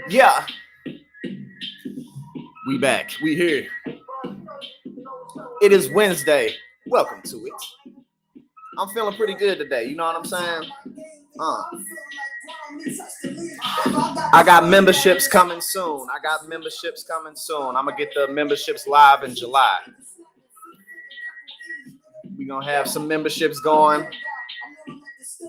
Yeah, we back. We here. It is Wednesday. Welcome to it. I'm feeling pretty good today. You know what I'm saying? I got memberships coming soon. I'm gonna get the memberships live in July. We're gonna have some memberships going.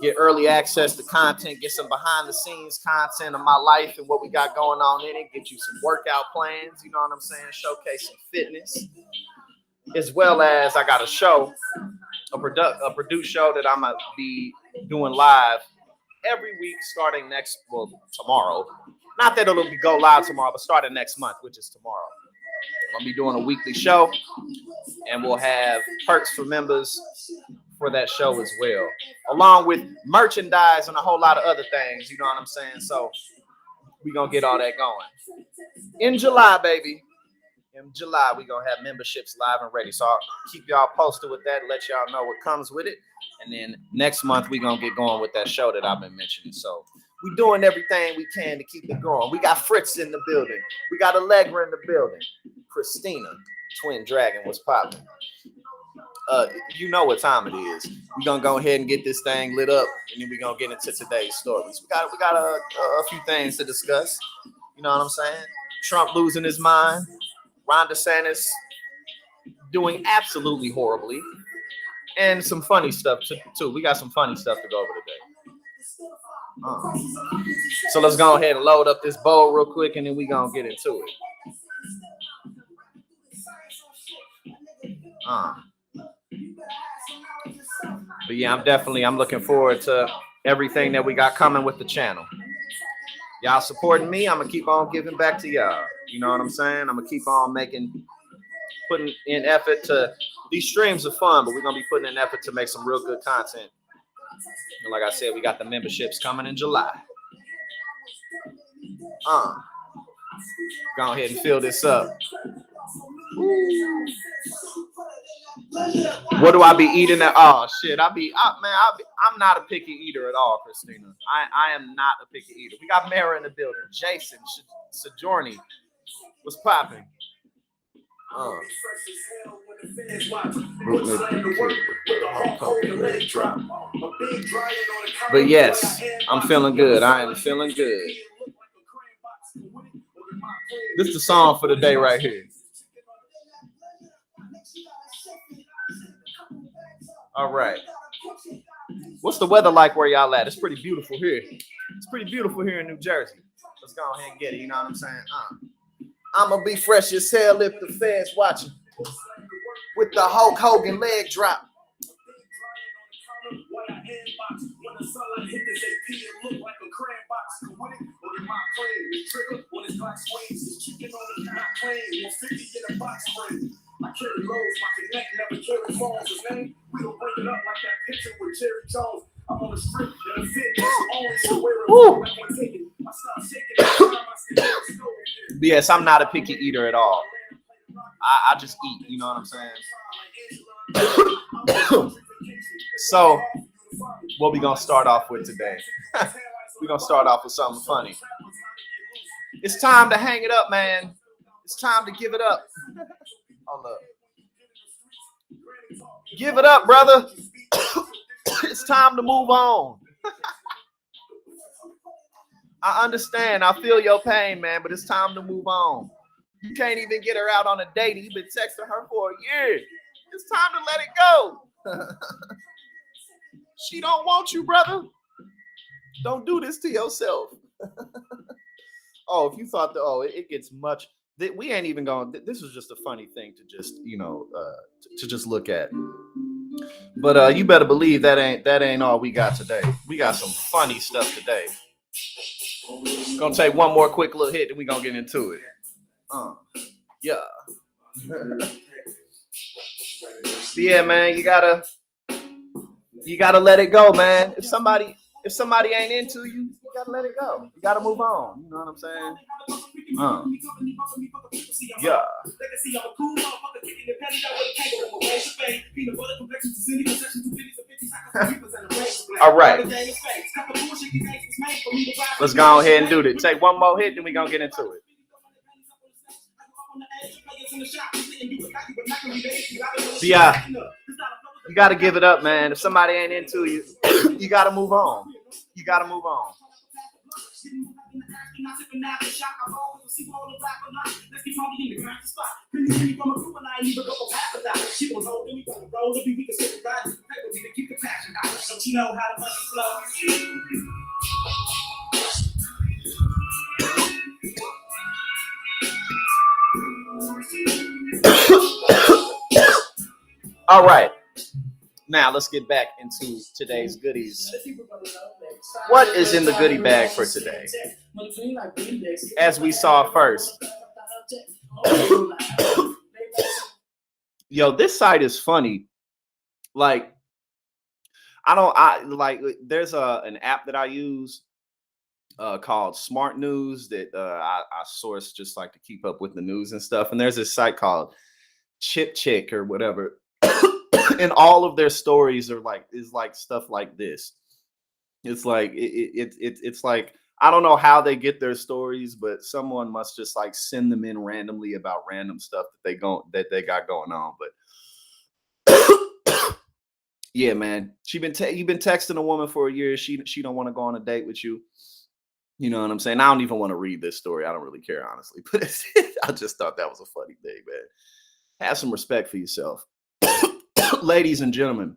Get early access to content, get some behind the scenes content of my life and what we got going on in it, get you some workout plans, you know what I'm saying, showcase some fitness, as well as I got a show, a produced show that I'm going to be doing live every week starting tomorrow. Not that it'll go live tomorrow, but starting next month, which is tomorrow. I'm going to be doing a weekly show, and we'll have perks for members for that show as well, along with merchandise and a whole lot of other things, you know what I'm saying? So we're going to get all that going. In July, baby. In July, we're going to have memberships live and ready. So I'll keep y'all posted with that, let y'all know what comes with it. And then next month, we're going to get going with that show that I've been mentioning. So we're doing everything we can to keep it going. We got Fritz in the building. We got Allegra in the building. Christina, Twin Dragon, what's popping? You know what time it is. We're gonna go ahead and get this thing lit up, and then we're gonna get into today's stories. We got a few things to discuss. You know what I'm saying? Trump losing his mind, Ron DeSantis doing absolutely horribly, and some funny stuff too. We got some funny stuff to go over today. So let's go ahead and load up this bowl real quick, and then we're gonna get into it. But yeah, I'm looking forward to everything that we got coming with the channel. Y'all supporting me, I'm gonna keep on giving back to y'all. You know what I'm saying? I'm gonna keep on putting in effort to, these streams are fun, but we're gonna be putting in effort to make some real good content. And like I said, we got the memberships coming in July. Go ahead and fill this up. What do I be eating at? Oh shit, I'm not a picky eater at all, Christina. I am not a picky eater. We got Mara in the building. Jason, Sojourny, what's popping? But yes, I'm feeling good. I am feeling good. This is the song for the day right here. All right. What's the weather like where y'all at? It's pretty beautiful here. It's pretty beautiful here in New Jersey. Let's go ahead and get it. You know what I'm saying? I'm going to be fresh as hell if the fans watching. With the Hulk Hogan leg drop. I carry lows, my connect never carry phones. His name, we don't bring it up like that picture with Jerry Jones. I'm on the strip, and the fit, only so wear it. I stop shaking. Yes, I'm not a picky eater at all. I just eat, you know what I'm saying? So, what we gonna start off with today? We're gonna start off with something funny. It's time to hang it up, man. It's time to give it up. Hold up. Give it up, brother. It's time to move on. I understand. I feel your pain, man, but it's time to move on. You can't even get her out on a date. You've been texting her for a year. It's time to let it go. She don't want you, brother. Don't do this to yourself. Oh, if you thought that, it gets much. We ain't even going. This was just a funny thing to just, to just look at. But you better believe that ain't all we got today. We got some funny stuff today. Gonna take one more quick little hit, and we gonna get into it. Yeah. Yeah, man. You gotta let it go, man. If somebody ain't into you, you gotta let it go. You gotta move on. You know what I'm saying? Yeah. All right. Let's go ahead and do this. Take one more hit, then we're going to get into it. Yeah, you got to give it up, man. If somebody ain't into you, you got to move on. You got to move on. All right. Now let's get back into today's goodies. What is in the goodie bag for today? As we saw first. Yo, this site is funny. Like, there's an app that I use called Smart News that I source just like to keep up with the news and stuff. And there's this site called Chip Chick or whatever. And all of their stories are is stuff like this. It's like it's like I don't know how they get their stories, but someone must just like send them in randomly about random stuff that they got going on. But yeah, man, you've been texting a woman for a year. She don't want to go on a date with you. You know what I'm saying? I don't even want to read this story. I don't really care, honestly. But I just thought that was a funny thing, man. Have some respect for yourself. Ladies and gentlemen,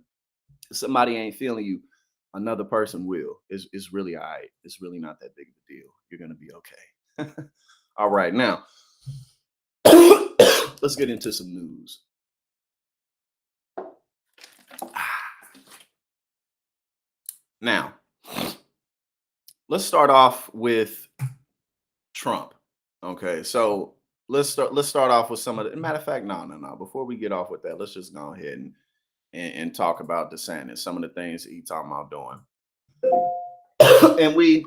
if somebody ain't feeling you, another person will. It's really all right. It's really not that big of a deal. You're going to be okay. All right, now, let's get into some news. Now, let's start off with Trump. Okay, so let's start off with some of the matter of fact. No. Before we get off with that, let's just go ahead and talk about DeSantis, some of the things that he's talking about doing. And we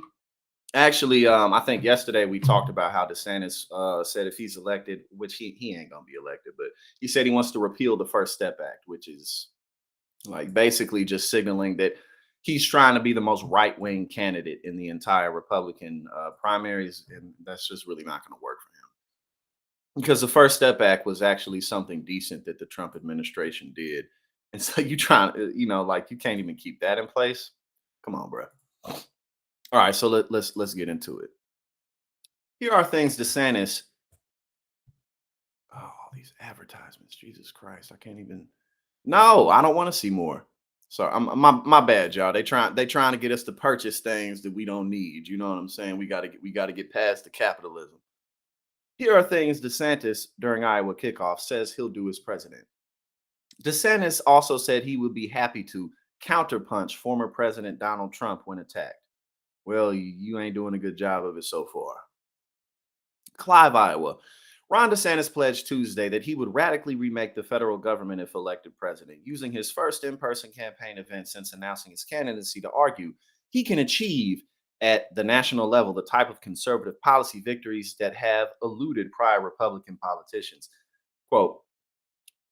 actually, I think yesterday we talked about how DeSantis said if he's elected, which he ain't gonna be elected, but he said he wants to repeal the First Step Act, which is like basically just signaling that he's trying to be the most right-wing candidate in the entire Republican primaries, and that's just really not going to work for him. Because the First Step Act was actually something decent that the Trump administration did. And so you trying to, you can't even keep that in place. Come on, bro. All right, so let's get into it. Here are things DeSantis. Oh, these advertisements. Jesus Christ. I can't even. No, I don't want to see more. So my bad, y'all. They trying to get us to purchase things that we don't need. You know what I'm saying? We gotta get past the capitalism. Here are things DeSantis during Iowa kickoff says he'll do as president. DeSantis also said he would be happy to counterpunch former President Donald Trump when attacked. Well, you ain't doing a good job of it so far. Clive, Iowa. Ron DeSantis pledged Tuesday that he would radically remake the federal government if elected president, using his first in-person campaign event since announcing his candidacy to argue he can achieve at the national level the type of conservative policy victories that have eluded prior Republican politicians. Quote,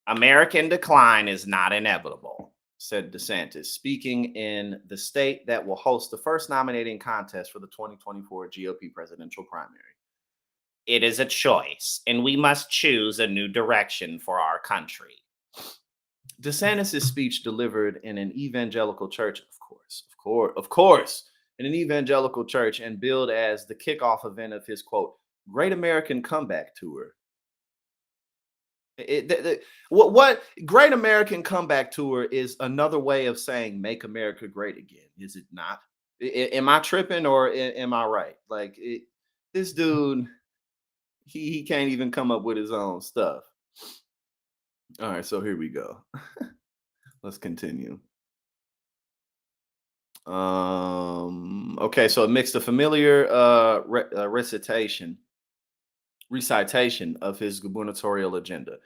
American decline is not inevitable, said DeSantis, speaking in the state that will host the first nominating contest for the 2024 GOP presidential primary. It is a choice, and we must choose a new direction for our country. DeSantis' speech delivered in an evangelical church, of course, in an evangelical church, and billed as the kickoff event of his, quote, Great American Comeback Tour. What Great American Comeback Tour is another way of saying Make America Great Again, is it not? Am I tripping or am I right? Like, this dude... He can't even come up with his own stuff. All right, so here we go. Let's continue. Okay, so it mixed a familiar recitation of his gubernatorial agenda,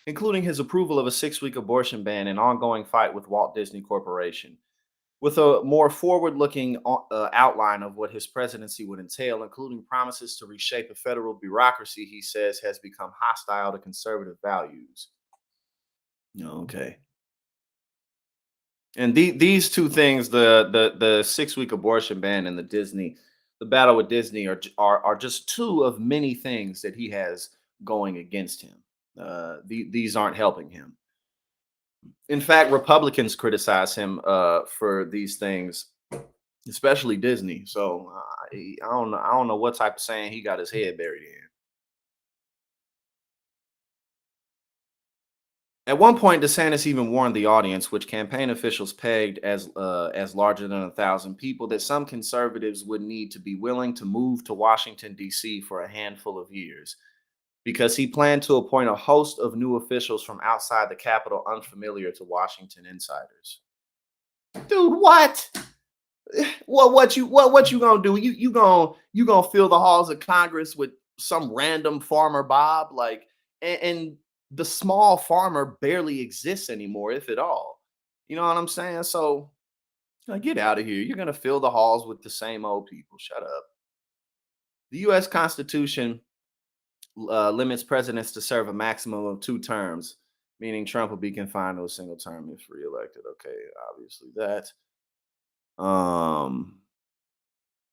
including his approval of a 6-week abortion ban and ongoing fight with Walt Disney Corporation, with a more forward-looking outline of what his presidency would entail, including promises to reshape a federal bureaucracy he says has become hostile to conservative values. Okay. And these two things, the 6 week abortion ban and the battle with Disney are just two of many things that he has going against him. These aren't helping him. In fact, Republicans criticize him for these things, especially Disney. So I don't know. I don't know what type of saying he got his head buried in. At one point, DeSantis even warned the audience, which campaign officials pegged as larger than 1,000 people, that some conservatives would need to be willing to move to Washington D.C. for a handful of years, because he planned to appoint a host of new officials from outside the Capitol unfamiliar to Washington insiders. Dude, what? What you gonna do? You gonna fill the halls of Congress with some random farmer Bob, like, and the small farmer barely exists anymore, if at all. You know what I'm saying? So like, get out of here. You're gonna fill the halls with the same old people. Shut up. The U.S. Constitution limits presidents to serve a maximum of 2 terms, meaning Trump will be confined to a single term if reelected. Okay, obviously that. Um,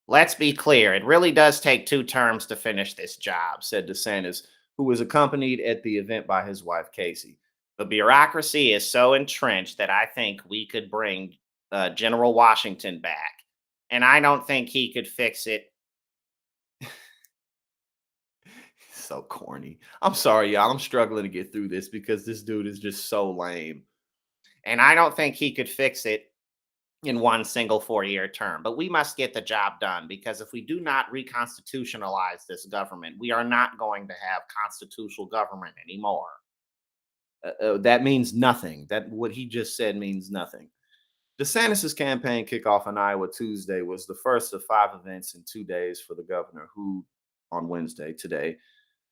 Let's be clear, it really does take 2 terms to finish this job, said DeSantis, who was accompanied at the event by his wife, Casey. The bureaucracy is so entrenched that I think we could bring General Washington back. And I don't think he could fix it. So corny. I'm sorry, y'all. I'm struggling to get through this because this dude is just so lame. And I don't think he could fix it in one single 4-year term. But we must get the job done, because if we do not reconstitutionalize this government, we are not going to have constitutional government anymore. That means nothing. That what he just said means nothing. DeSantis's campaign kickoff in Iowa Tuesday was the first of 5 events in 2 days for the governor, who on Wednesday, today,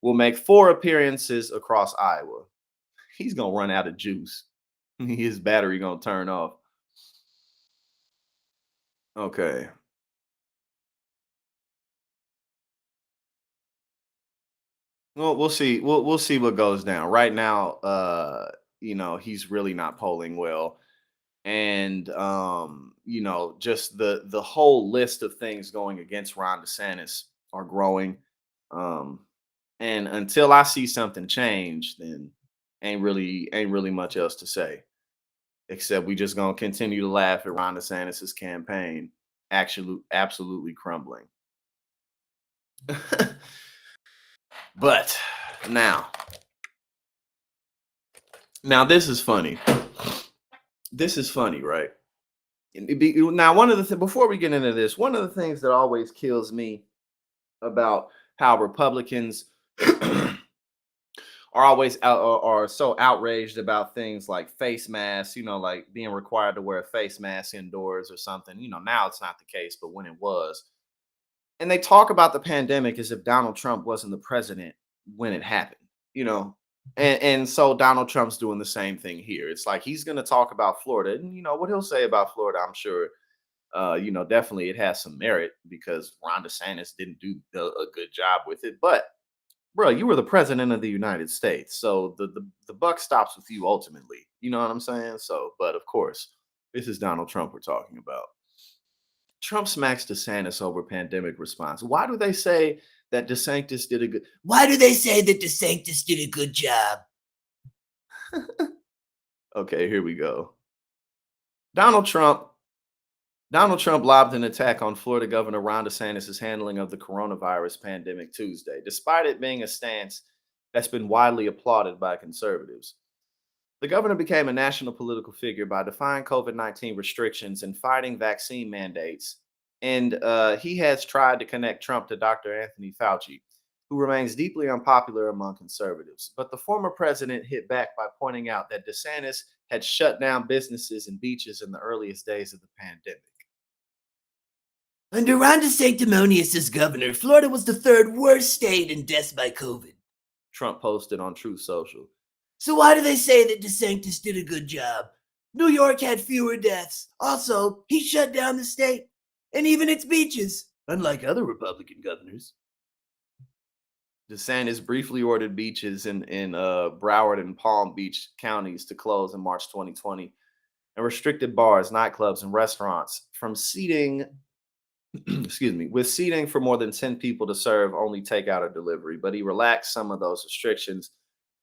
will make 4 appearances across Iowa. He's gonna run out of juice. His battery gonna turn off. Okay. Well, we'll see. We'll see what goes down. Right now, he's really not polling well. And just the whole list of things going against Ron DeSantis are growing. Um, and until I see something change, then ain't really much else to say. Except we just gonna continue to laugh at Ron DeSantis's campaign actually absolutely crumbling. But now, now this is funny. This is funny, right? Now, one of the before we get into this, one of the things that always kills me about how Republicans are always are so outraged about things like face masks, like being required to wear a face mask indoors or something. Now it's not the case, but when it was, and they talk about the pandemic as if Donald Trump wasn't the president when it happened, you know. And so Donald Trump's doing the same thing here. It's like he's going to talk about Florida, and what he'll say about Florida, I'm sure, definitely it has some merit because Ron DeSantis didn't do a good job with it. But bro, you were the president of the United States, so the buck stops with you ultimately. You know what I'm saying? So, but of course, this is Donald Trump we're talking about. Trump smacks DeSantis over pandemic response. Why do they say that DeSantis did a good? Why do they say that DeSantis did a good job? Okay, here we go. Donald Trump. Donald Trump lobbed an attack on Florida Governor Ron DeSantis' handling of the coronavirus pandemic Tuesday, despite it being a stance that's been widely applauded by conservatives. The governor became a national political figure by defying COVID-19 restrictions and fighting vaccine mandates. And he has tried to connect Trump to Dr. Anthony Fauci, who remains deeply unpopular among conservatives. But the former president hit back by pointing out that DeSantis had shut down businesses and beaches in the earliest days of the pandemic. Under Ron DeSanctimonious as governor, Florida was the third worst state in deaths by COVID, Trump posted on Truth Social. So why do they say that DeSantis did a good job? New York had fewer deaths. Also, he shut down the state and even its beaches, unlike other Republican governors. DeSantis briefly ordered beaches in Broward and Palm Beach counties to close in March 2020 and restricted bars, nightclubs, and restaurants from seating, excuse me, with seating for more than 10 people to serve only takeout or delivery. But he relaxed some of those restrictions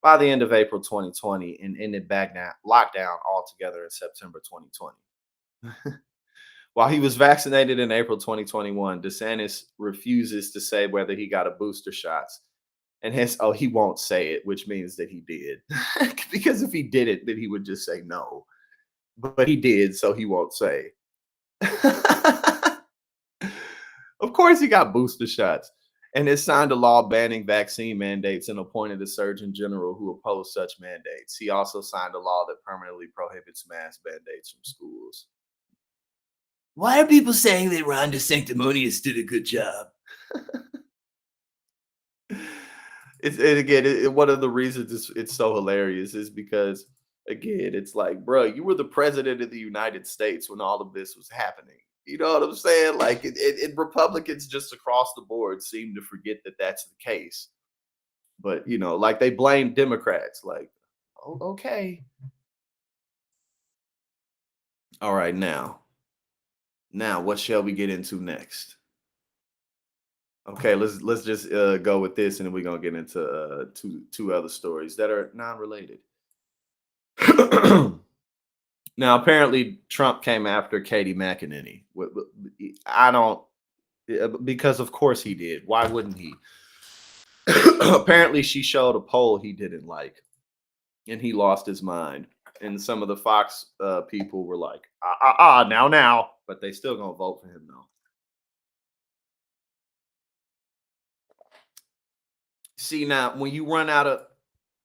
by the end of April 2020 and ended back down lockdown altogether in September 2020. While he was vaccinated in April 2021, DeSantis refuses to say whether he got a booster shots. And hence, oh, he won't say it, which means that he did. Because if he did it, then he would just say no. But he did, so he won't say. Of course, he got booster shots and has signed a law banning vaccine mandates and appointed a surgeon general who opposed such mandates. He also signed a law that permanently prohibits mask mandates from schools. Why are people saying that Ron DeSanctimonious did a good job? One of the reasons it's so hilarious is because, again, it's like, bro, you were the president of the United States when all of this was happening. You know what I'm saying? Like, Republicans just across the board seem to forget that that's the case. But, like they blame Democrats. Like, oh, okay. All right, now what shall we get into next? Okay, let's just go with this, and then we're gonna get into two other stories that are non-related. Now, apparently, Trump came after Katie McEnany. I don't, because of course he did. Why wouldn't he? Apparently, she showed a poll he didn't like, and he lost his mind. And some of the Fox people were like, now, but they still gonna vote for him though. See, now when you run out of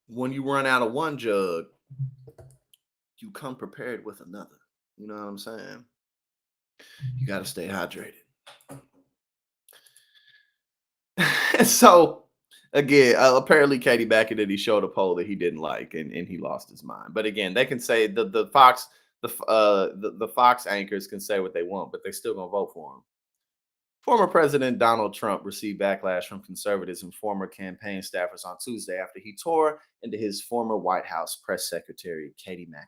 one jug, you come prepared with another. You know what I'm saying? You got to stay hydrated. So again, apparently Katie McEnany showed a poll that he didn't like, and he lost his mind. But again, they can say the Fox anchors can say what they want, but they still gonna vote for him. Former President Donald Trump received backlash from conservatives and former campaign staffers on Tuesday after he tore into his former White House press secretary, Katie McEnany.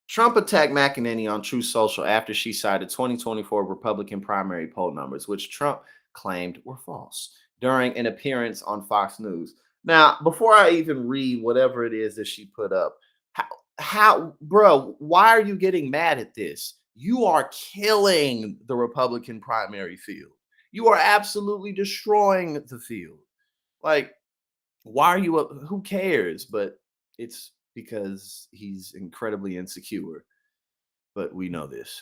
Trump attacked McEnany on Truth Social after she cited 2024 Republican primary poll numbers, which Trump claimed were false, during an appearance on Fox News. Now, before I even read whatever it is that she put up, bro, why are you getting mad at this? You are killing the Republican primary field. You are absolutely destroying the field. Like, why are you up? Who cares? But it's because he's incredibly insecure. But we know this.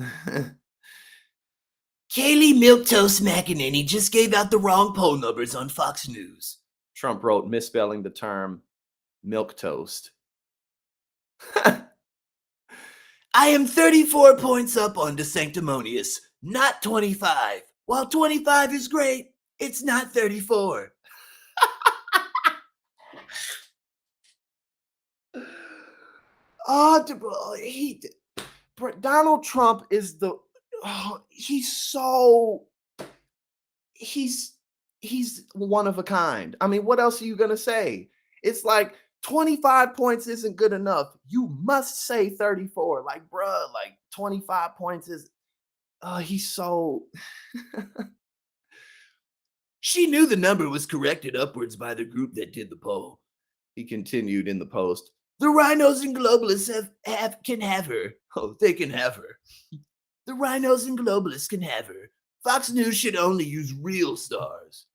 Kaylee Milquetoast McEnany just gave out the wrong poll numbers on Fox News, Trump wrote, misspelling the term milk toast. I am 34 points up on DeSanctimonious, not 25. While 25 is great, it's not 34. Donald Trump is he's one of a kind. I mean, what else are you gonna say? It's like 25 points isn't good enough. You must say 34. Like, bruh, like 25 points is he's so She knew the number was corrected upwards by the group that did the poll. He continued in the post. The rhinos and globalists can have her. Oh, they can have her. The rhinos and globalists can have her. Fox News should only use real stars.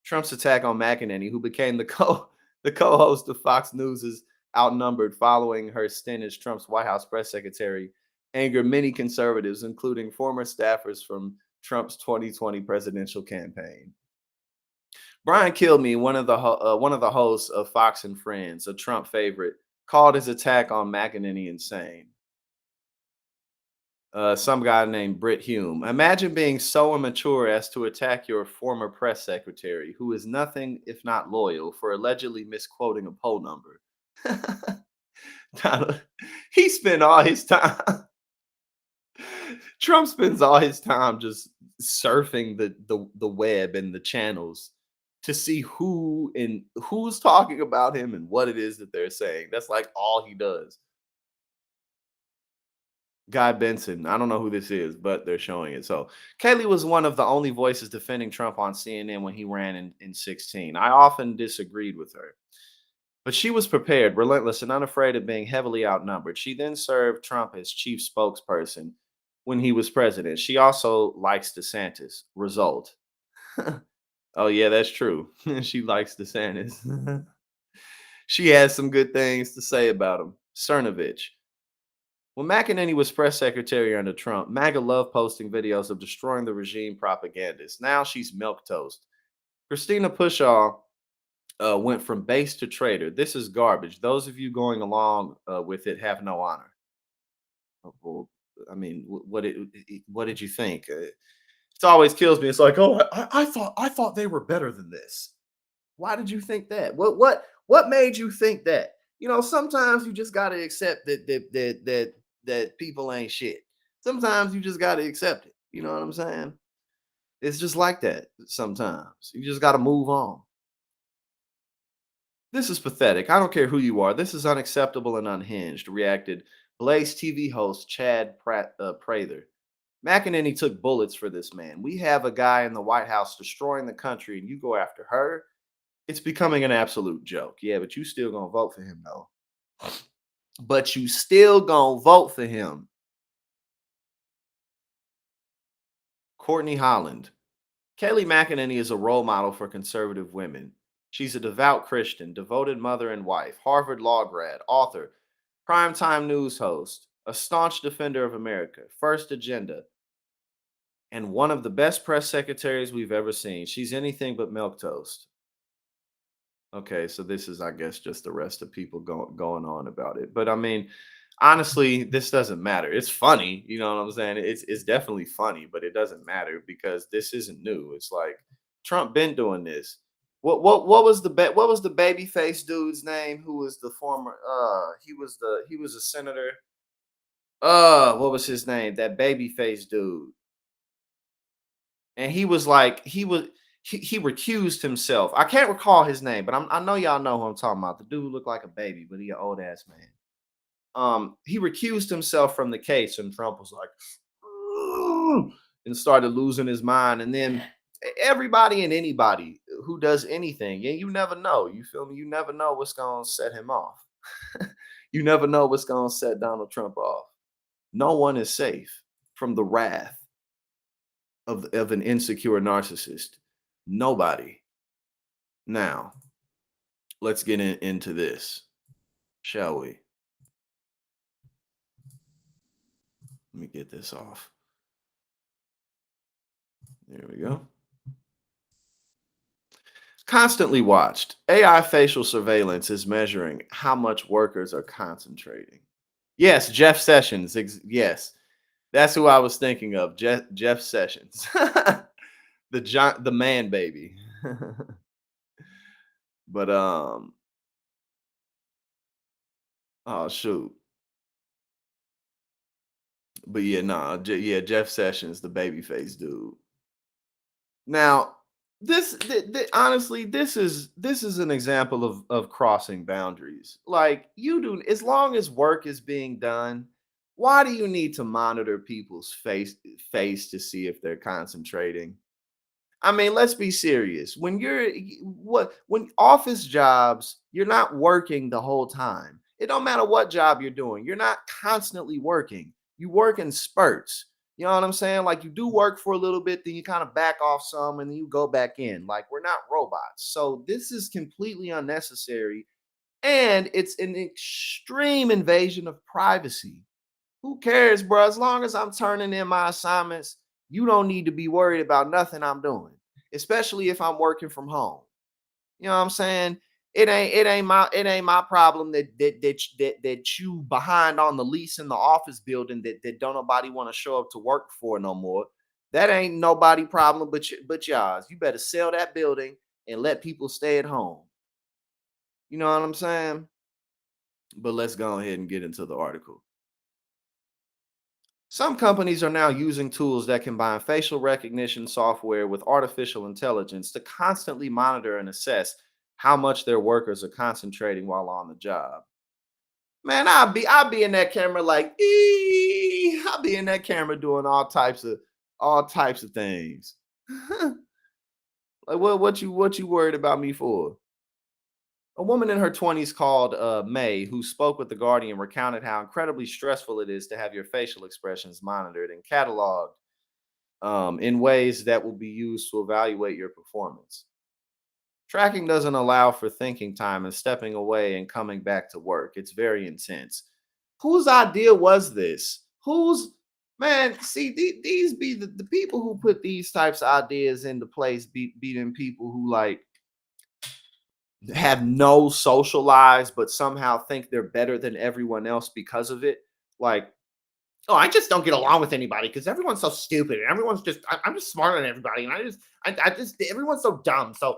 Trump's attack on McEnany, who became the co-host of Fox News, is outnumbered following her stint as Trump's White House press secretary, angered many conservatives, including former staffers from Trump's 2020 presidential campaign. Brian Kilmeade, one of the hosts of Fox and Friends, a Trump favorite, called his attack on McEnany insane. Some guy named Britt Hume. Imagine being so immature as to attack your former press secretary, who is nothing if not loyal, for allegedly misquoting a poll number. He spent all his time. Trump spends all his time just surfing the web and the channels to see who's talking about him and what it is that they're saying. That's like all he does. Guy Benson. I don't know who this is, but they're showing it. So Kaylee was one of the only voices defending Trump on CNN when he ran in 16. I often disagreed with her, but she was prepared, relentless, and unafraid of being heavily outnumbered. She then served Trump as chief spokesperson when he was president. She also likes DeSantis. Result. Oh, yeah, that's true. She likes DeSantis. She has some good things to say about him. Cernovich. When McEnany was press secretary under Trump, MAGA loved posting videos of destroying the regime propagandists. Now she's milquetoast. Christina Pushaw went from base to traitor. This is garbage. Those of you going along with it have no honor. Well, I mean, what did you think? It always kills me. It's like, oh, I thought they were better than this. Why did you think that? What made you think that? Sometimes you just gotta accept that people ain't shit. Sometimes you just gotta accept it. You know what I'm saying? It's just like that. Sometimes you just gotta move on. This is pathetic. I don't care who you are. This is unacceptable and unhinged. Reacted Blaze TV host Chad Prather. McEnany took bullets for this man. We have a guy in the White House destroying the country, and you go after her. It's becoming an absolute joke. Yeah, but you still gonna vote for him though. But you still gonna vote for him. Courtney Holland. Kayleigh McEnany is a role model for conservative women. She's a devout Christian, devoted mother and wife, Harvard law grad, author, primetime news host, a staunch defender of America, First Agenda, and one of the best press secretaries we've ever seen. She's anything but milquetoast. Okay, so this is, I guess, just the rest of people going on about it. But I mean, honestly, this doesn't matter. It's funny, you know what I'm saying? It's definitely funny, but it doesn't matter because this isn't new. It's like Trump been doing this. What was the baby face dude's name? Who was the former? He was a senator. What was his name? That baby face dude. And he was like he recused himself. I can't recall his name, but I know y'all know who I'm talking about. The dude who looked like a baby, but he an old ass man. He recused himself from the case, and Trump was like, "Ugh," and started losing his mind. And then everybody and anybody who does anything, yeah, you never know. You feel me? You never know what's gonna set him off. You never know what's gonna set Donald Trump off. No one is safe from the wrath of an insecure narcissist. Nobody. Now, let's get into this, shall we? Let me get this off. There we go. Constantly watched. AI facial surveillance is measuring how much workers are concentrating. Yes, Jeff Sessions. Yes, that's who I was thinking of. Jeff Sessions, the man baby. But oh shoot. But yeah, nah, yeah, Jeff Sessions, the babyface dude. Now, honestly, this is an example of crossing boundaries. Like you do, as long as work is being done, why do you need to monitor people's face to see if they're concentrating? I mean, let's be serious. When office jobs, you're not working the whole time. It don't matter what job you're doing. You're not constantly working. You work in spurts. You know what I'm saying? Like you do work for a little bit, then you kind of back off some and then you go back in. Like we're not robots. So this is completely unnecessary and it's an extreme invasion of privacy. Who cares, bro? As long as I'm turning in my assignments, you don't need to be worried about nothing I'm doing, especially if I'm working from home. You know what I'm saying? It ain't my problem that you behind on the lease in the office building that don't nobody want to show up to work for no more. That ain't nobody problem but yours. You better sell that building and let people stay at home. You know what I'm saying? But let's go ahead and get into the article. Some companies are now using tools that combine facial recognition software with artificial intelligence to constantly monitor and assess how much their workers are concentrating while on the job. Man, I'll be in that camera like, I'll be in that camera doing all types of things. Like what you worried about me for? A woman in her 20s called May, who spoke with The Guardian, recounted how incredibly stressful it is to have your facial expressions monitored and cataloged in ways that will be used to evaluate your performance. Tracking doesn't allow for thinking time and stepping away and coming back to work. It's very intense. Whose idea was this? Whose man? See, these be the people who put these types of ideas into place. Be them people who like have no social lives, but somehow think they're better than everyone else because of it. Like, oh, I just don't get along with anybody because everyone's so stupid and everyone's just I'm just smarter than everybody, and I just everyone's so dumb. So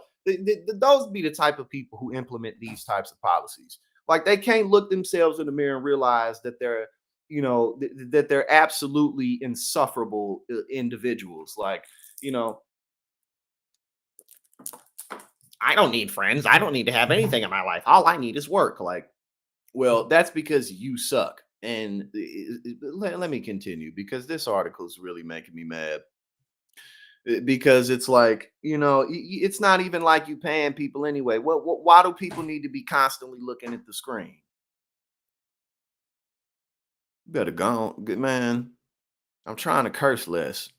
those be the type of people who implement these types of policies. Like they can't look themselves in the mirror and realize that they're that they're absolutely insufferable individuals. Like you know, I don't need friends. I don't need to have anything in my life. All I need is work. Like, well, that's because you suck. And let me continue because this article is really making me mad. Because it's like, it's not even like you paying people anyway. Why do people need to be constantly looking at the screen? Better go on, good man. I'm trying to curse less.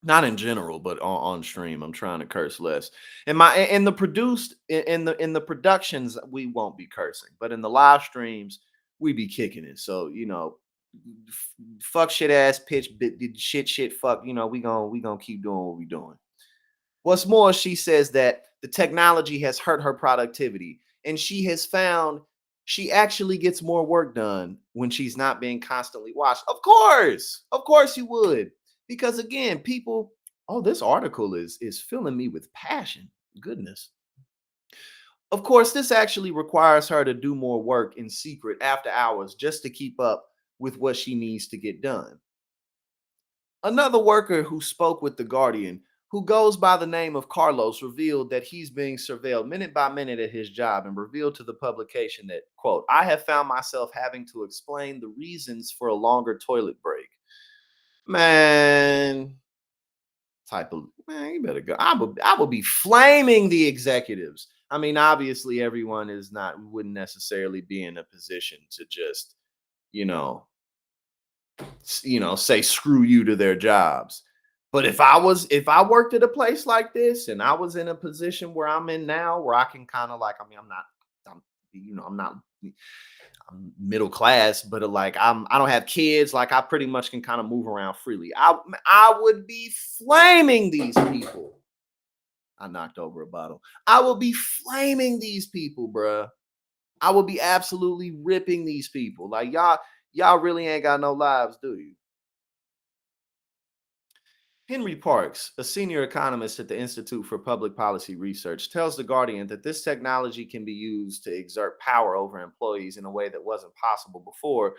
Not in general, but on stream, I'm trying to curse less. In the produced in the productions, we won't be cursing, but in the live streams, we be kicking it. So fuck shit ass pitch shit fuck. We gonna keep doing what we doing. What's more, she says that the technology has hurt her productivity, and she has found she actually gets more work done when she's not being constantly watched. Of course, you would, because again, people. Oh, this article is filling me with passion. Goodness. Of course, this actually requires her to do more work in secret after hours just to keep up with what she needs to get done. Another worker who spoke with The Guardian, who goes by the name of Carlos, revealed that he's being surveilled minute by minute at his job and revealed to the publication that, quote, I have found myself having to explain the reasons for a longer toilet break. Man, type of man, you better go. I would be flaming the executives. I mean, obviously, everyone wouldn't necessarily be in a position to just, you know, say screw you to their jobs. But if I worked at a place like this and I was in a position where I'm in now, where I can kind of like, I mean, I'm not I'm middle class, but like I don't have kids. Like I pretty much can kind of move around freely. I would be flaming these people. I knocked over a bottle. I will be flaming these people, bruh. I will be absolutely ripping these people. Like y'all really ain't got no lives, do you? Henry Parks, a senior economist at the Institute for Public Policy Research, tells The Guardian that this technology can be used to exert power over employees in a way that wasn't possible before,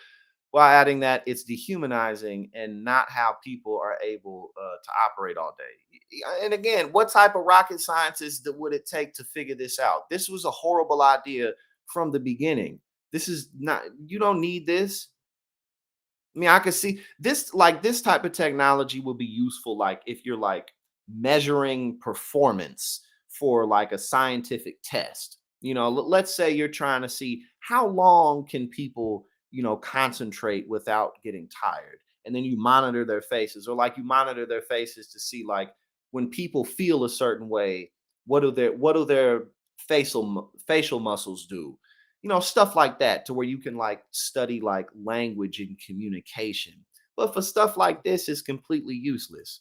while adding that it's dehumanizing and not how people are able to operate all day. And again, what type of rocket scientist would it take to figure this out? This was a horrible idea from the beginning. This is not, you don't need this. I mean, I could see this type of technology will be useful, like if you're like measuring performance for like a scientific test. Let's say you're trying to see how long can people, concentrate without getting tired. And then you monitor their faces, or like you monitor their faces to see like when people feel a certain way, what do their facial muscles do? Stuff like that, to where you can like study like language and communication. But for stuff like this, it's completely useless.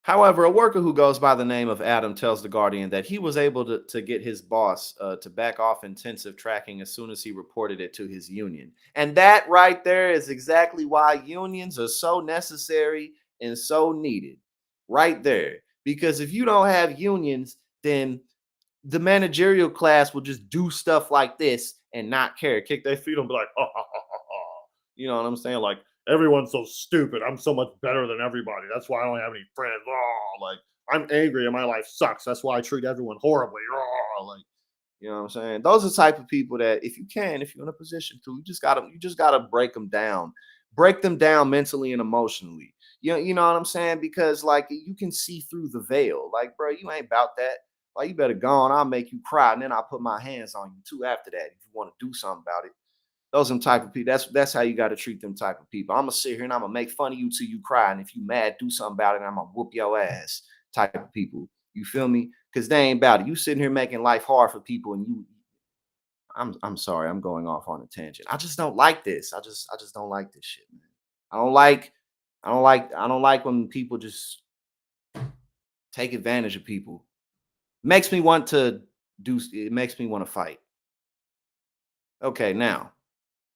However, a worker who goes by the name of Adam tells The Guardian that he was able to get his boss to back off intensive tracking as soon as he reported it to his union. And that right there is exactly why unions are so necessary and so needed. Right there. Because if you don't have unions, then the managerial class will just do stuff like this and not care, kick their feet and be like, ha, ha, ha, ha, ha. You know what I'm saying? Like, everyone's so stupid. I'm so much better than everybody. That's why I don't have any friends. Oh, like, I'm angry and my life sucks. That's why I treat everyone horribly. Oh, like, you know what I'm saying? Those are the type of people that if you're in a position to, you just gotta break them down. Break them down mentally and emotionally. You know what I'm saying? Because like you can see through the veil. Like, bro, you ain't about that. Like, you better go on. I'll make you cry, and then I'll put my hands on you too after that if you want to do something about it. Those are them type of people. That's how you got to treat them type of people. I'm gonna sit here and I'm gonna make fun of you till you cry, and if you mad, do something about it. And I'm gonna whoop your ass. Type of people. You feel me? Because they ain't about it. You sitting here making life hard for people, and I'm sorry, I'm going off on a tangent. I just don't like this. I just don't like this shit, man. I don't like I don't like when people just take advantage of people. Makes me want to it makes me want to fight. Okay, now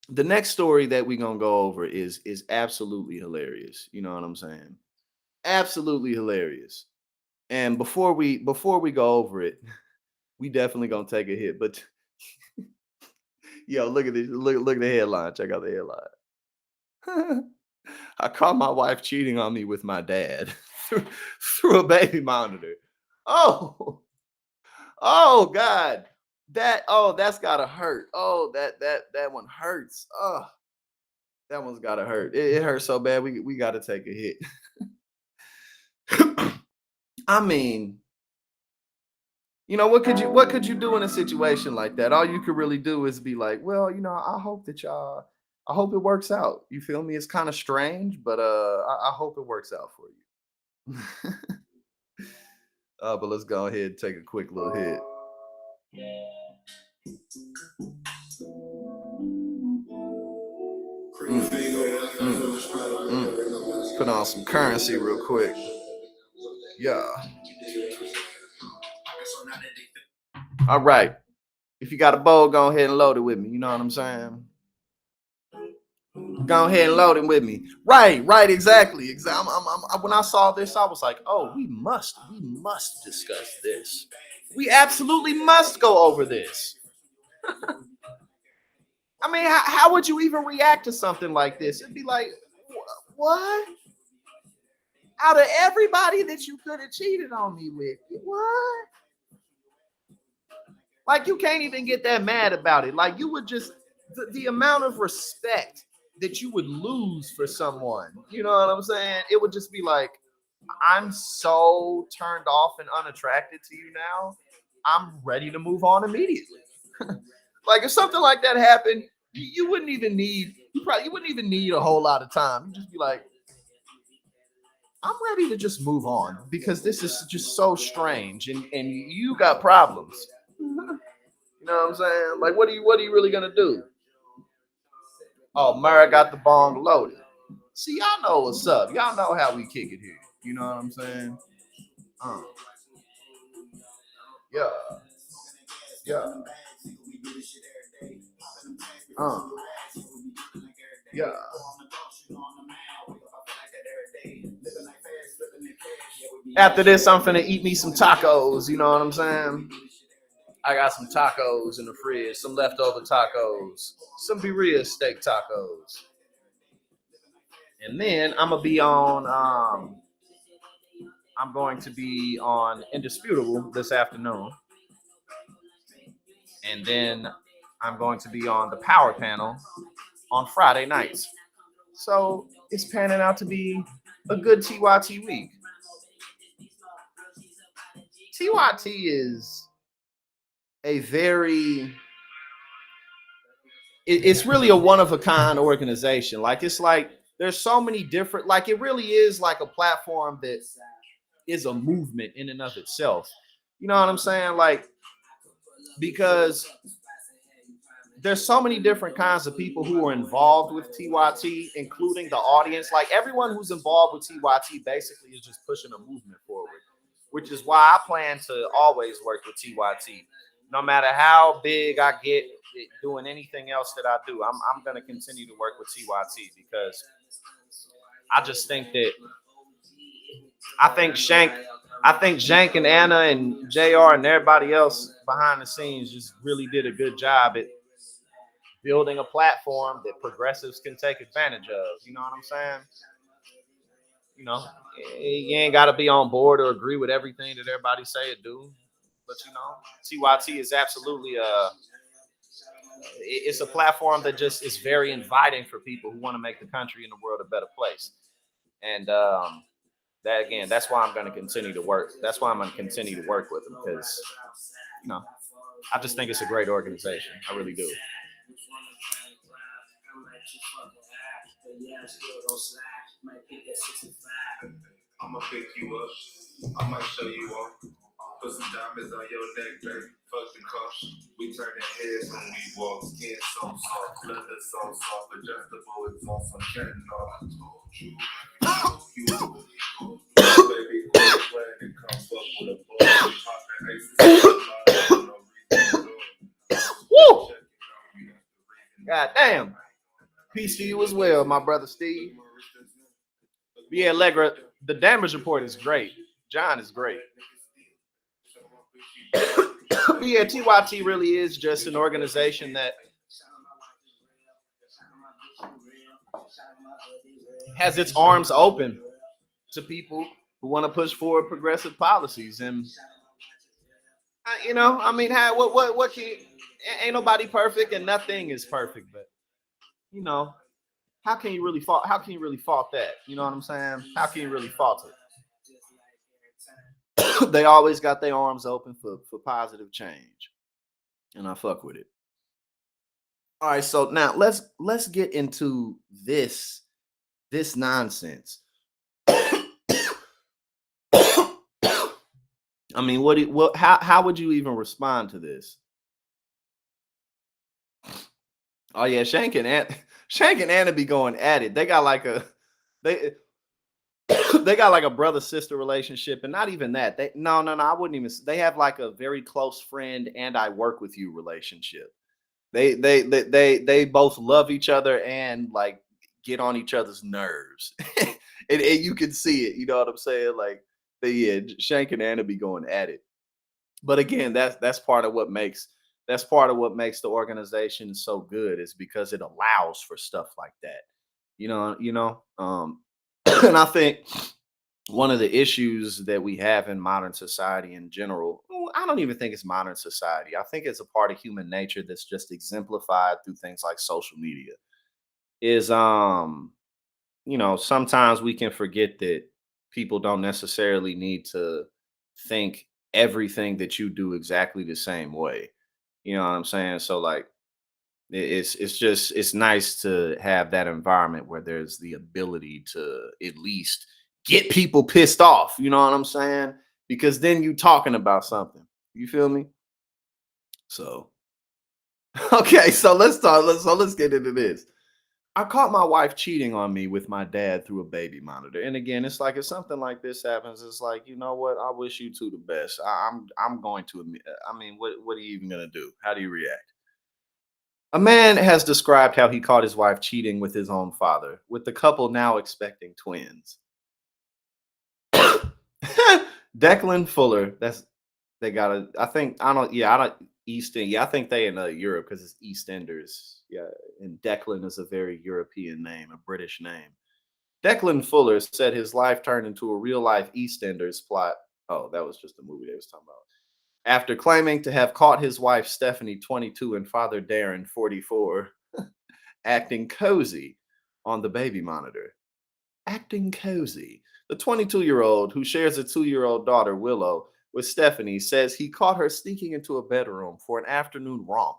the next story that we're gonna go over is absolutely hilarious. You know what I'm saying? Absolutely hilarious. And before we go over it, we definitely gonna take a hit. But yo, look at this. Look at the headline. Check out the headline. I caught my wife cheating on me with my dad through a baby monitor. Oh, oh God. That's gotta hurt. Oh, that one hurts. Oh, that one's gotta hurt. It hurts so bad. We gotta take a hit. I mean, what could you do in a situation like that? All you could really do is be like, well, I hope it works out. You feel me? It's kind of strange, but I hope it works out for you. But let's go ahead and take a quick little hit. Put on some currency real quick. Yeah. All right. If you got a bowl, go ahead and load it with me. You know what I'm saying? Go ahead and load it with me. Right, exactly. When I saw this, I was like, oh, we must discuss this. We absolutely must go over this. I mean, how would you even react to something like this? It'd be like, what? Out of everybody that you could have cheated on me with, what? Like, you can't even get that mad about it. Like, you would just, the amount of respect that you would lose for someone, you know what I'm saying? It would just be like, I'm so turned off and unattracted to you now. I'm ready to move on immediately. Like, if something like that happened, you wouldn't even need, you wouldn't even need a whole lot of time. You'd just be like, I'm ready to just move on because this is just so strange and you got problems. You know what I'm saying? Like, what are you really gonna do? Oh, Murray got the bong loaded. See, y'all know what's up. Y'all know how we kick it here. You know what I'm saying? Uh, yeah, yeah. Uh, yeah. After this, I'm finna eat me some tacos. You know what I'm saying? I got some tacos in the fridge, some leftover tacos, some birria steak tacos. And then I'm going to be on Indisputable this afternoon. And then I'm going to be on the Power Panel on Friday nights. So it's panning out to be a good TYT week. TYT is a very it's really a one of a kind organization. Like, it's like there's so many different, like, it really is like a platform that is a movement in and of itself. You know what I'm saying? Like, because there's so many different kinds of people who are involved with TYT, including the audience. Like, everyone who's involved with TYT basically is just pushing a movement forward, which is why I plan to always work with TYT. No matter how big I get doing anything else that I do, I'm going to continue to work with TYT because I just think that I think Shank and Anna and JR and everybody else behind the scenes just really did a good job at building a platform that progressives can take advantage of. You know what I'm saying? You know, you ain't got to be on board or agree with everything that everybody say or do. But you know, TYT is absolutely it's a platform that just is very inviting for people who want to make the country and the world a better place. And that again, that's why I'm going to continue to work. That's why I'm going to continue to work with them because you know I just think it's a great organization. I really do. I'ma pick you up. I might show you off. Put some diamonds on your neck, baby. Fuck the cuffs. We turn our heads when we walk. Skin so soft, leather so soft, adjustable exhaust on cannon. I told you, baby, quit playing and come fuck with a ball. Popping aces. Woo! God damn. Peace to you as well, my brother Steve. Yeah, Allegra, the damage report is great. John is great. Yeah, TYT really is just an organization that has its arms open to people who want to push forward progressive policies. And you know, I mean, what can ain't nobody perfect and nothing is perfect, but you know, how can you really fault? How can you really fault that? You know what I'm saying? How can you really fault it? They always got their arms open for positive change, and I fuck with it. All right, so now let's get into this nonsense. I mean, how would you even respond to this? Oh yeah, Shank and Anna be going at it. They got like a they they got like a brother sister relationship, and not even that. They no, I wouldn't even. They have like a very close friend and I work with you relationship. They both love each other and like get on each other's nerves, and you can see it. You know what I'm saying? Like Shank and Anna be going at it. But again, that's part of what makes the organization so good is because it allows for stuff like that. And I think one of the issues that we have in modern society in general, I don't even think it's modern society. I think it's a part of human nature that's just exemplified through things like social media. Is sometimes we can forget that people don't necessarily need to think everything that you do exactly the same way. You know what I'm saying? So like it's nice to have that environment where there's the ability to at least get people pissed off. You know what I'm saying? Because then you talking about something. You feel me? So okay, so let's get into this. I caught my wife cheating on me with my dad through a baby monitor. And again, it's like if something like this happens, it's like, you know what? I wish you two the best. I'm going to admit. I mean, what are you even gonna do? How do you react? A man has described how he caught his wife cheating with his own father, with the couple now expecting twins. Declan Fuller, they got a. I think I don't. Yeah, I don't. East End. Yeah, I think they in Europe because it's EastEnders. Yeah, and Declan is a very European name, a British name. Declan Fuller said his life turned into a real life EastEnders plot. Oh, that was just a movie they was talking about. After claiming to have caught his wife Stephanie, 22, and father Darren, 44, acting cozy on the baby monitor. Acting cozy. The 22-year-old, who shares a 2-year-old daughter, Willow, with Stephanie, says he caught her sneaking into a bedroom for an afternoon romp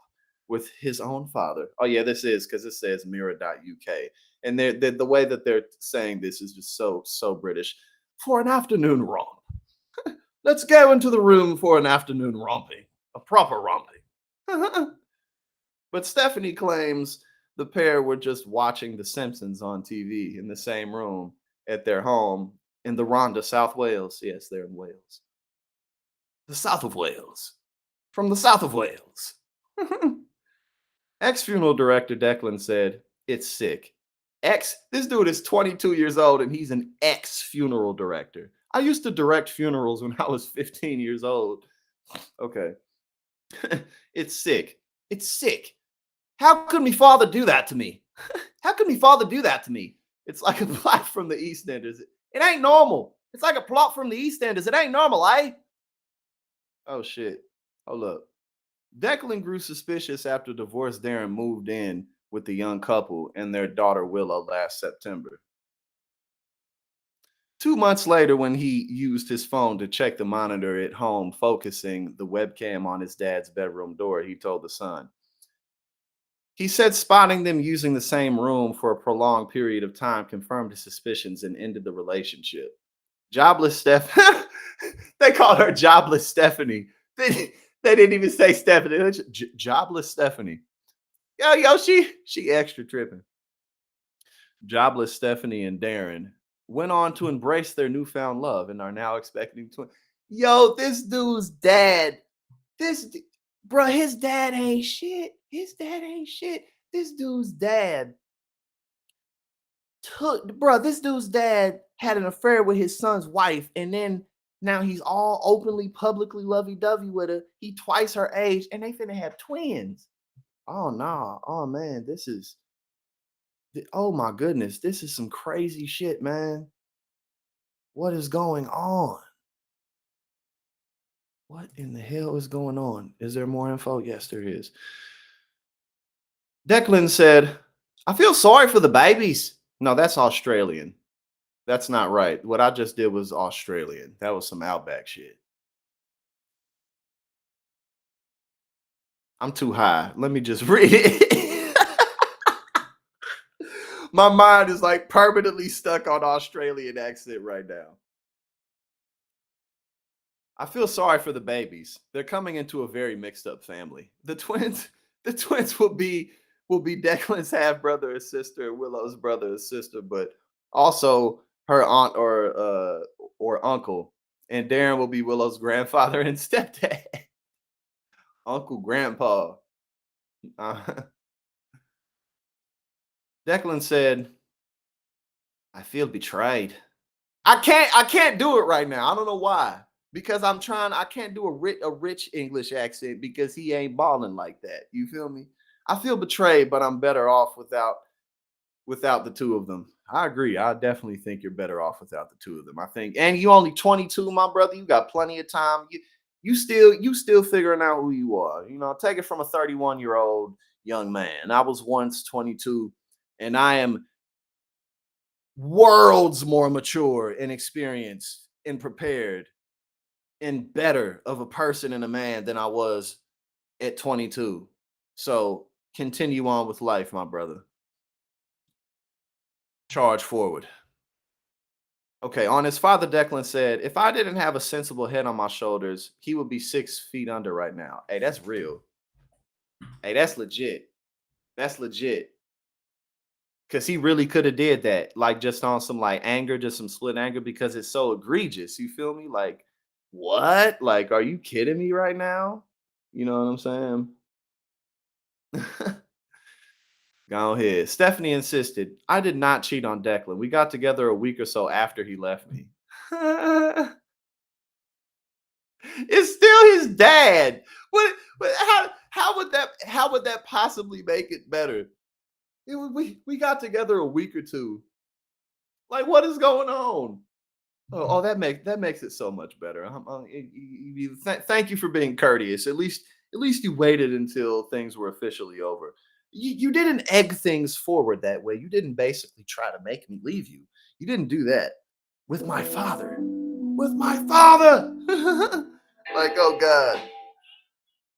with his own father. Oh, yeah, this is because it says mirror.uk. And the way that they're saying this is just so British. For an afternoon romp. Let's go into the room for an afternoon romping, a proper romping. But Stephanie claims the pair were just watching The Simpsons on TV in the same room at their home in the Rhondda, South Wales. Yes, they're in Wales. The south of Wales. From the south of Wales. Ex-funeral director Declan said, "It's sick." This dude is 22 years old and he's an ex-funeral director. I used to direct funerals when I was 15 years old. Okay. It's sick. It's sick. How could me father do that to me? How could me father do that to me? It's like a plot from the EastEnders. It ain't normal. It's like a plot from the EastEnders. It ain't normal, eh? Oh shit. Hold up. Declan grew suspicious after divorced Darren moved in with the young couple and their daughter Willow last September. 2 months later, when he used his phone to check the monitor at home, focusing the webcam on his dad's bedroom door, he told the Sun. He said spotting them using the same room for a prolonged period of time confirmed his suspicions and ended the relationship. Jobless Steph, they called her Jobless Stephanie. They didn't even say Stephanie. Jobless Stephanie. Yo, she extra tripping. Jobless Stephanie and Darren went on to embrace their newfound love and are now expecting twins. Yo, this dude's dad, bro, his dad ain't shit. His dad ain't shit. This dude's dad this dude's dad had an affair with his son's wife, and then now he's all openly, publicly lovey-dovey with her. He twice her age, and they finna have twins. Oh no, oh man, oh my goodness, this is some crazy shit, man. What is going on? What in the hell is going on? Is there more info? Yes, there is. Declan said, I feel sorry for the babies. No, that's Australian. That's not right. What I just did was Australian. That was some Outback shit. I'm too high. Let me just read it. My mind is like permanently stuck on Australian accent right now. I feel sorry for the babies. They're coming into a very mixed up family. The twins will be Declan's half brother or sister, Willow's brother or sister, but also her aunt or uncle. And Darren will be Willow's grandfather and stepdad. Uncle Grandpa. Declan said, I feel betrayed. I can't do it right now. I don't know why. Because I can't do a rich English accent because he ain't balling like that. You feel me? I feel betrayed, but I'm better off without the two of them. I agree. I definitely think you're better off without the two of them. I think, and you only 22, my brother. You got plenty of time. You still figuring out who you are. You know, take it from a 31-year-old young man. I was once 22, and I am worlds more mature and experienced and prepared and better of a person and a man than I was at 22. So continue on with life, my brother. Charge forward. Okay, on his father, Declan said, if I didn't have a sensible head on my shoulders, he would be 6 feet under right now. Hey, that's real. Hey, that's legit. That's legit. Because he really could have did that. Like just on some like anger, just some split anger because it's so egregious. You feel me? Like, what? Like, are you kidding me right now? You know what I'm saying? Go ahead. Stephanie insisted, I did not cheat on Declan. We got together a week or so after he left me. It's still his dad. How would that possibly make it better? We got together a week or two. Like, what is going on? That makes it so much better. Thank you for being courteous. At least you waited until things were officially over. You didn't egg things forward that way. You didn't basically try to make me leave you. You didn't do that with my father. With my father. Like, oh God.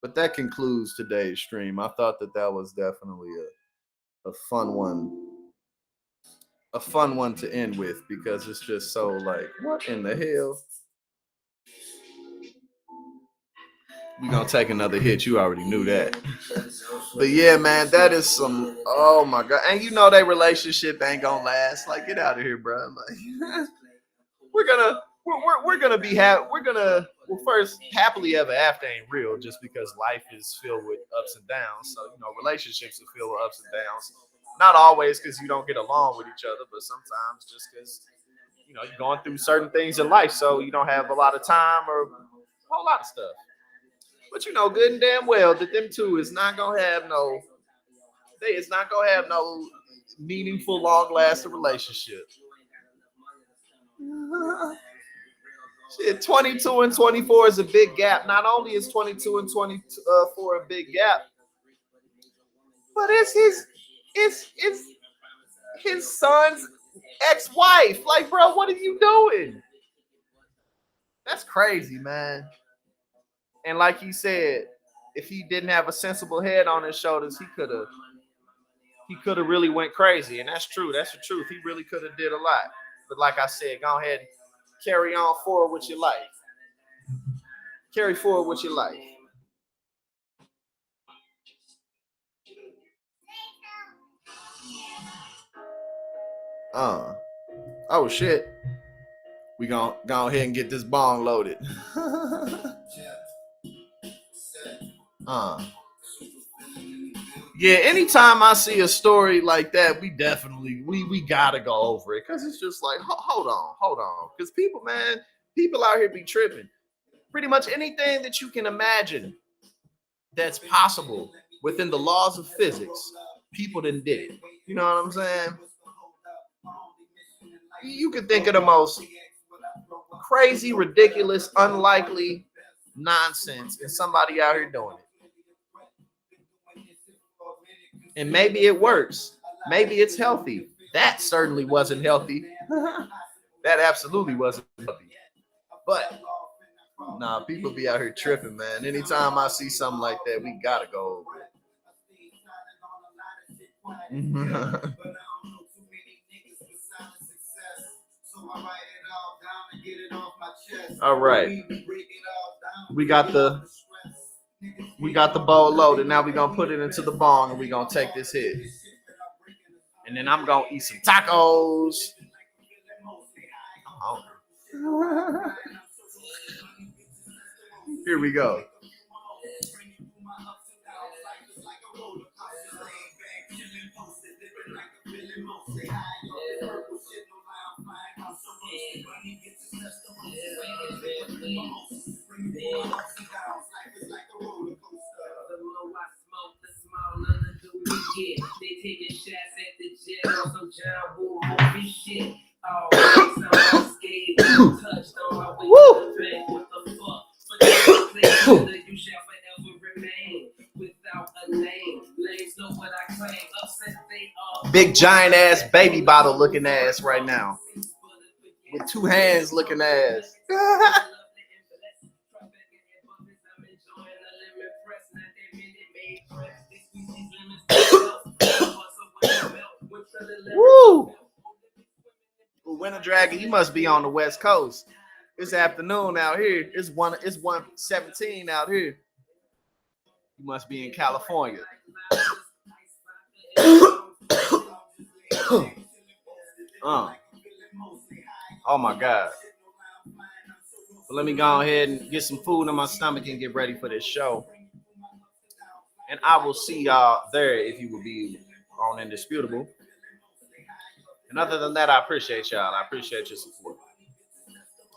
But that concludes today's stream. I thought that was definitely a fun one. A fun one to end with because it's just so like, what in the hell? We're gonna take another hit. You already knew that. But yeah, man, that is some, oh my God. And you know their relationship ain't gonna last. Like, get out of here, bro. Like we're gonna be well, first, happily ever after ain't real just because life is filled with ups and downs. So, you know, relationships are filled with ups and downs. Not always because you don't get along with each other, but sometimes just because, you know, you're going through certain things in life. So you don't have a lot of time or a whole lot of stuff. But you know good and damn well that them two is not gonna have no They is not gonna have no meaningful, long-lasting relationship. Shit, 22 and 24 is a big gap. Not only is 22 and 24 a big gap, but it's his son's ex-wife. Like, bro, what are you doing? That's crazy, man. And like he said, if he didn't have a sensible head on his shoulders, he could have really went crazy. And that's true. That's the truth. He really could have did a lot. But like I said, go ahead and carry on forward with your life. Carry forward with your life. Oh shit. We gonna go ahead and get this bong loaded. Yeah, anytime I see a story like that, we definitely we gotta go over it, because it's just like, hold on, because people out here be tripping. Pretty much anything that you can imagine that's possible within the laws of physics, people done did it. You know what I'm saying? You could think of the most crazy, ridiculous, unlikely nonsense, and somebody out here doing it. And maybe it works. Maybe it's healthy. That certainly wasn't healthy. That absolutely wasn't healthy. But nah, people be out here tripping, man. Anytime I see something like that, we gotta go over it. All right. We got the bowl loaded. Now we're gonna put it into the bong and we're gonna take this hit. And then I'm gonna eat some tacos. Oh. Here we go. They taking shots at the jet on some John Woo movie shit. Oh, touched on my way to the bank. What the fuck? But you shall forever remain without a name. Lanes know what I claim. Upset they are. Big giant ass baby bottle looking ass right now. With two hands looking ass. Woo! Winter Dragon, you must be on the West Coast. It's afternoon out here. It's 1:17 out here. You must be in California. Oh my God. But let me go ahead and get some food in my stomach and get ready for this show. And I will see y'all there if you will be on Indisputable. And other than that, I appreciate y'all. I appreciate your support.